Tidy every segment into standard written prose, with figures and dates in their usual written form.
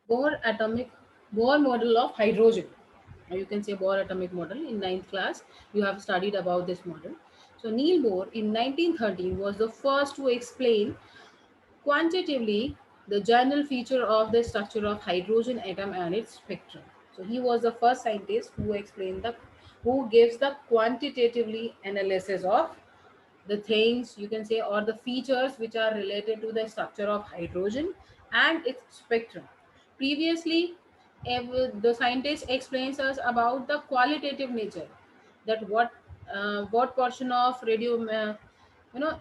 Bohr atomic Bohr model of hydrogen, or you can say Bohr atomic model. In ninth class you have studied about this model. So Neil Bohr in 1913 was the first to explain quantitatively the general feature of the structure of hydrogen atom and its spectrum. So he was the first scientist who gives the quantitatively analysis of the things, you can say, or the features which are related to the structure of hydrogen and its spectrum. Previously, the scientist explains us about the qualitative nature, that what portion of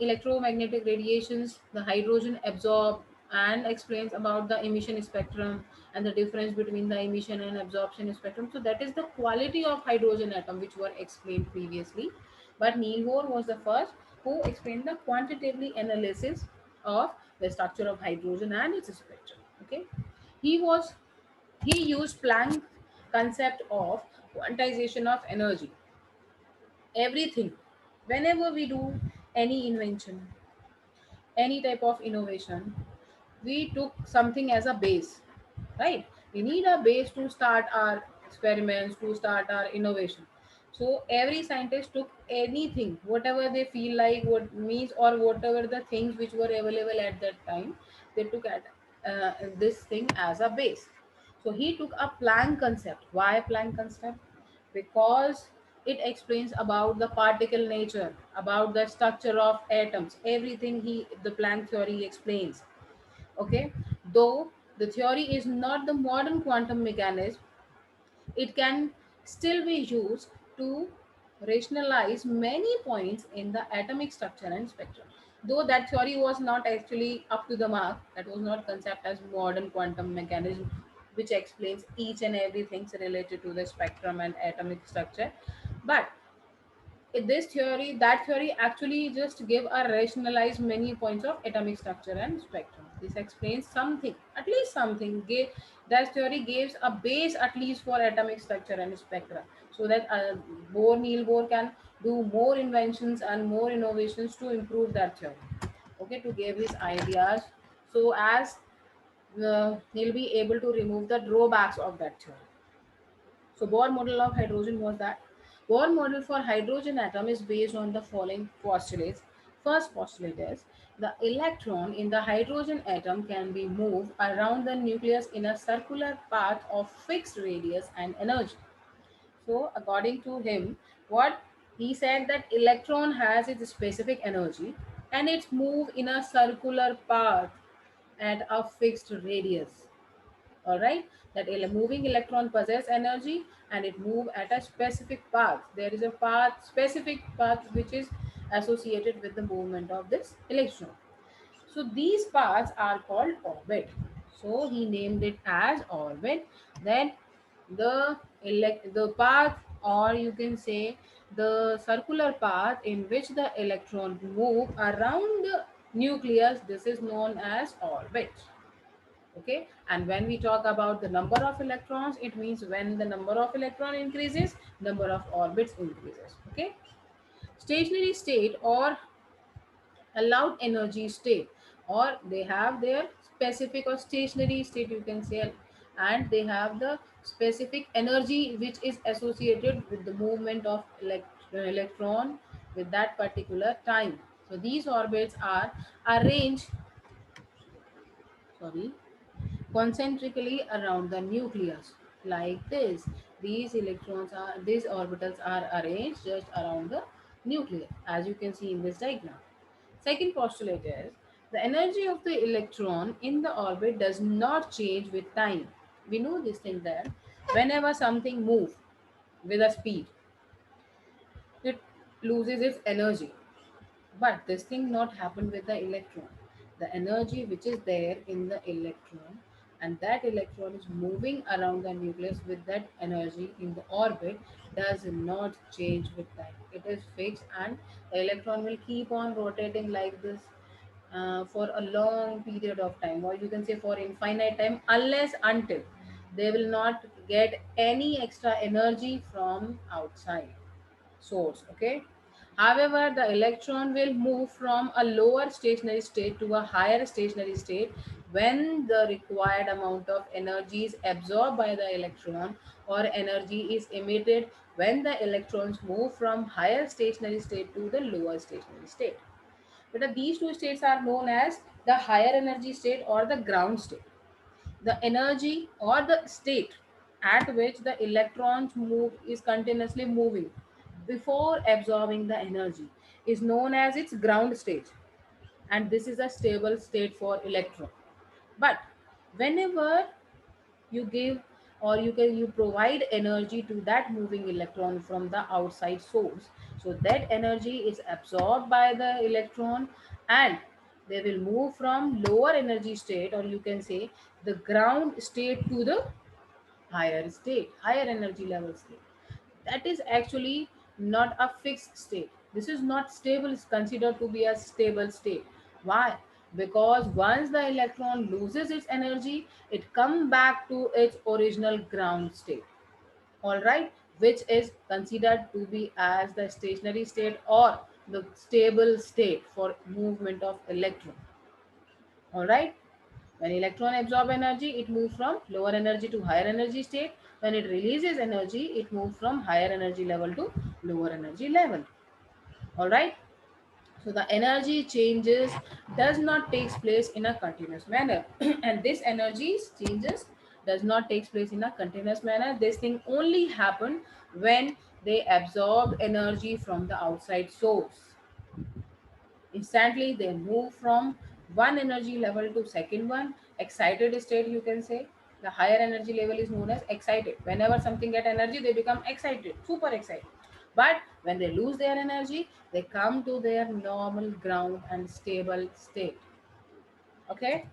electromagnetic radiations the hydrogen absorb, and explains about the emission spectrum and the difference between the emission and absorption spectrum. So that is the quality of hydrogen atom which were explained previously. But Neil Bohr was the first who explained the quantitatively analysis of the structure of hydrogen and its spectrum. Okay, he was he used Planck concept of quantization of energy. Everything, whenever we do any invention, any type of innovation, we took something as a base, right? We need a base to start our experiments, to start our innovation. So every scientist took anything, whatever they feel like, what means, or whatever the things which were available at that time, they took at this thing as a base. So he took a Planck concept. Why Planck concept? Because it explains about the particle nature, about the structure of atoms, everything the Planck theory explains. Okay, though the theory is not the modern quantum mechanism, it can still be used to rationalize many points in the atomic structure and spectrum. Though that theory was not actually up to the mark, that was not concept as modern quantum mechanism, which explains each and everything related to the spectrum and atomic structure. But this theory, that theory actually just give a rationalize many points of atomic structure and spectrum. This explains something, at least something gave, that theory gives a base at least for atomic structure and spectra, so that Neil Bohr can do more inventions and more innovations to improve that theory. Okay, to give his ideas, so as he'll be able to remove the drawbacks of that theory. So Bohr model of hydrogen was that. Bohr model for hydrogen atom is based on the following postulates. First postulate is the electron in the hydrogen atom can be moved around the nucleus in a circular path of fixed radius and energy. So according to him, what he said, that electron has its specific energy and it's move in a circular path at a fixed radius. All right, that moving electron possess energy and it move at a specific path. There is a path, specific path, which is associated with the movement of this electron. So these paths are called orbit. So he named it as orbit. Then the path, or you can say the circular path in which the electron move around the nucleus, this is known as orbit. Okay, and when we talk about the number of electrons, it means when the number of electron increases, number of orbits increases. Okay, stationary state or allowed energy state, or they have their specific or stationary state, you can say, and they have the specific energy which is associated with the movement of electron with that particular time. So these orbits are arranged, sorry, concentrically around the nucleus like this. These orbitals are arranged just around the nucleus, as you can see in this diagram. Second postulate is the energy of the electron in the orbit does not change with time. We know this thing, that whenever something moves with a speed, it loses its energy. But this thing not happen with the electron. The energy which is there in the electron, and that electron is moving around the nucleus with that energy in the orbit, does not change with time. It is fixed, and the electron will keep on rotating like this for a long period of time, or you can say for infinite time, unless until they will not get any extra energy from outside source. Okay, However, the electron will move from a lower stationary state to a higher stationary state when the required amount of energy is absorbed by the electron, or energy is emitted when the electrons move from higher stationary state to the lower stationary state. But these two states are known as the higher energy state or the ground state. The energy or the state at which the electrons move is continuously moving before absorbing the energy is known as its ground state, and this is a stable state for electron. But whenever you give, or you provide energy to that moving electron from the outside source, so that energy is absorbed by the electron, and they will move from lower energy state, or you can say the ground state, to the higher state, higher energy level state. That is actually not a fixed state. This is not stable, is considered to be a stable state. Why? Because once the electron loses its energy, it comes back to its original ground state. All right, which is considered to be as the stationary state or the stable state for movement of electron. All right. When electron absorb energy, it moves from lower energy to higher energy state. When it releases energy, it moves from higher energy level to lower energy level. All right. So the energy changes does not takes place in a continuous manner, and this energy changes does not takes place in a continuous manner. This thing only happen when they absorb energy from the outside source. Instantly they move from one energy level to second one. Excited state, you can say. The higher energy level is known as excited. Whenever something get energy, they become excited, super excited. But when they lose their energy, they come to their normal ground and stable state. Okay.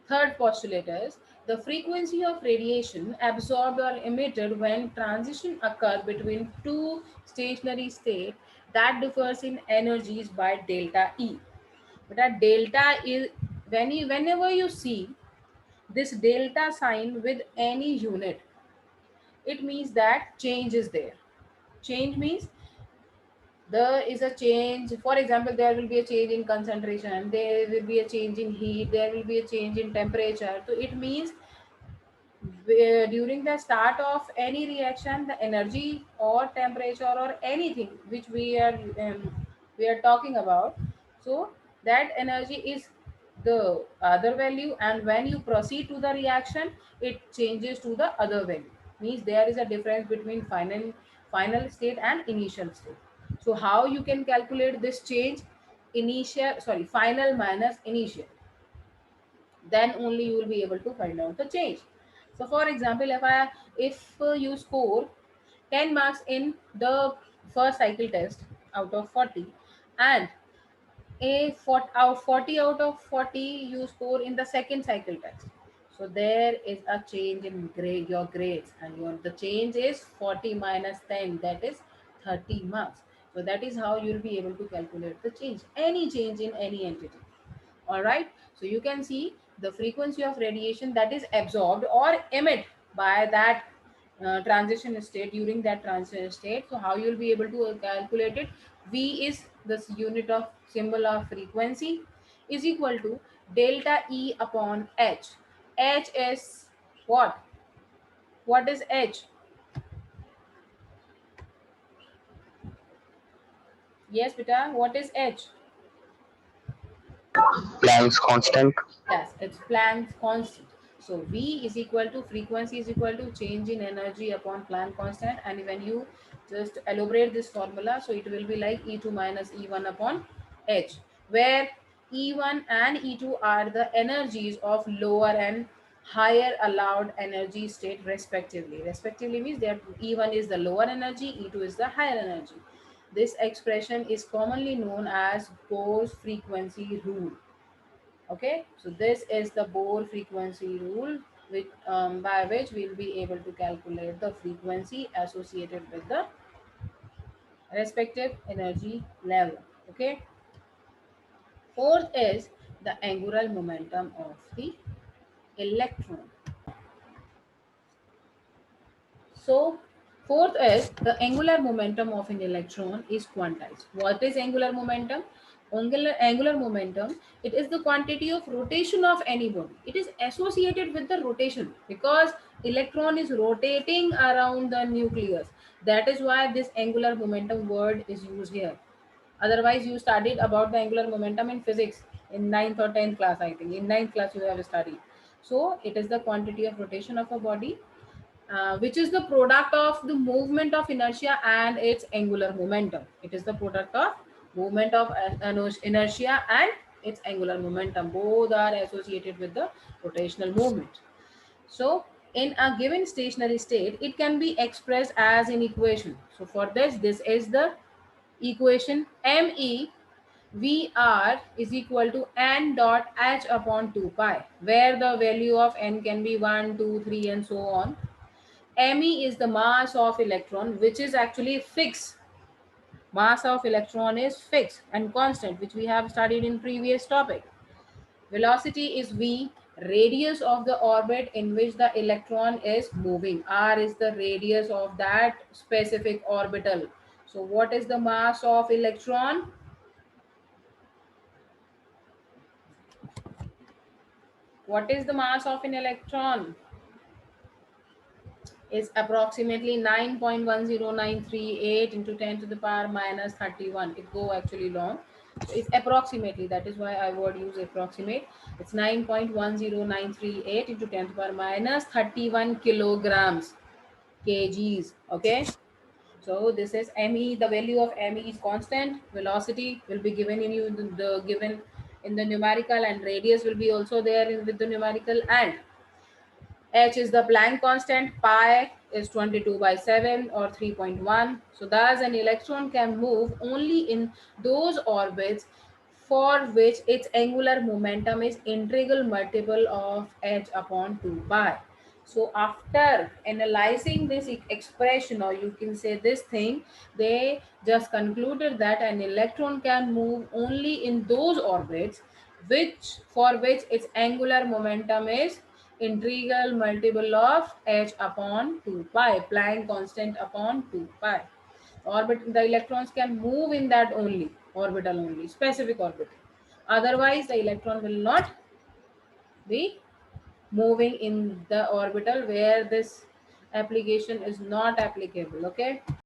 Third postulate is the frequency of radiation absorbed or emitted when transition occur between two stationary states that differs in energies by delta E. But a delta is whenever you see this delta sign with any unit, it means that change is there. Change means there is a change. For example, there will be a change in concentration, there will be a change in heat, there will be a change in temperature. So it means during the start of any reaction, the energy or temperature or anything which we are talking about, so that energy is the other value, and when you proceed to the reaction, it changes to the other value. Means there is a difference between final state and initial state. So how you can calculate this change? Initial, sorry, final minus initial, then only you will be able to find out the change. So for example, if you score 10 marks in the first cycle test out of 40, and 40 out of 40 you score in the second cycle test, so there is a change in grade, your grades, and the change is 40 minus 10, that is 30 marks. So that is how you will be able to calculate the change, any change in any entity. All right. So you can see the frequency of radiation that is absorbed or emit by that transition state, during that transition state. So how you will be able to calculate it? V is this unit of symbol of frequency, is equal to delta E upon H. H is what? What is H? Yes, beta. What is H? Planck's constant. Yes, it's Planck's constant. So V is equal to frequency is equal to change in energy upon Planck constant. And when you just elaborate this formula, so it will be like E2 minus E1 upon H, where E1 and E2 are the energies of lower and higher allowed energy state respectively. Respectively means that E1 is the lower energy, E2 is the higher energy. This expression is commonly known as Bohr's frequency rule. Okay, so this is the Bohr frequency rule, which by which we'll be able to calculate the frequency associated with the respective energy level. Okay, fourth is the angular momentum of the electron. So Fourth is the angular momentum of an electron is quantized. What is angular momentum? Angular momentum, it is the quantity of rotation of any body. It is associated with the rotation because electron is rotating around the nucleus. That is why this angular momentum word is used here. Otherwise, you studied about the angular momentum in physics in ninth or 10th class, I think. In ninth class, you have studied. So, it is the quantity of rotation of a body, which is the product of the movement of inertia and its angular momentum. It is the product of movement of inertia and its angular momentum. Both are associated with the rotational movement. So, in a given stationary state, it can be expressed as an equation. So, for this is the equation ME VR is equal to n dot h upon 2 pi, where the value of n can be 1, 2, 3, and so on. Me is the mass of electron, which is actually fixed. Mass of electron is fixed and constant, which we have studied in previous topic. Velocity is v, radius of the orbit in which the electron is moving. R is the radius of that specific orbital. So what is the mass of electron? What is the mass of an electron? Is approximately 9.10938 into 10 to the power minus 31. It go actually long. So it's approximately, that is why I would use approximate. It's 9.10938 into 10 to the power minus 31 kilograms, kgs. Okay. So this is me. The value of me is constant. Velocity will be given in you the given in the numerical, and radius will be also there with the numerical, and H is the Planck constant, pi is 22 by 7 or 3.1. So thus an electron can move only in those orbits for which its angular momentum is integral multiple of h upon 2 pi. So after analyzing this expression, or you can say this thing, they just concluded that an electron can move only in those orbits which for which its angular momentum is integral multiple of h upon 2 pi, Planck constant upon 2 pi. The electrons can move in that only orbital, only specific orbital. Otherwise, the electron will not be moving in the orbital where this application is not applicable. Okay.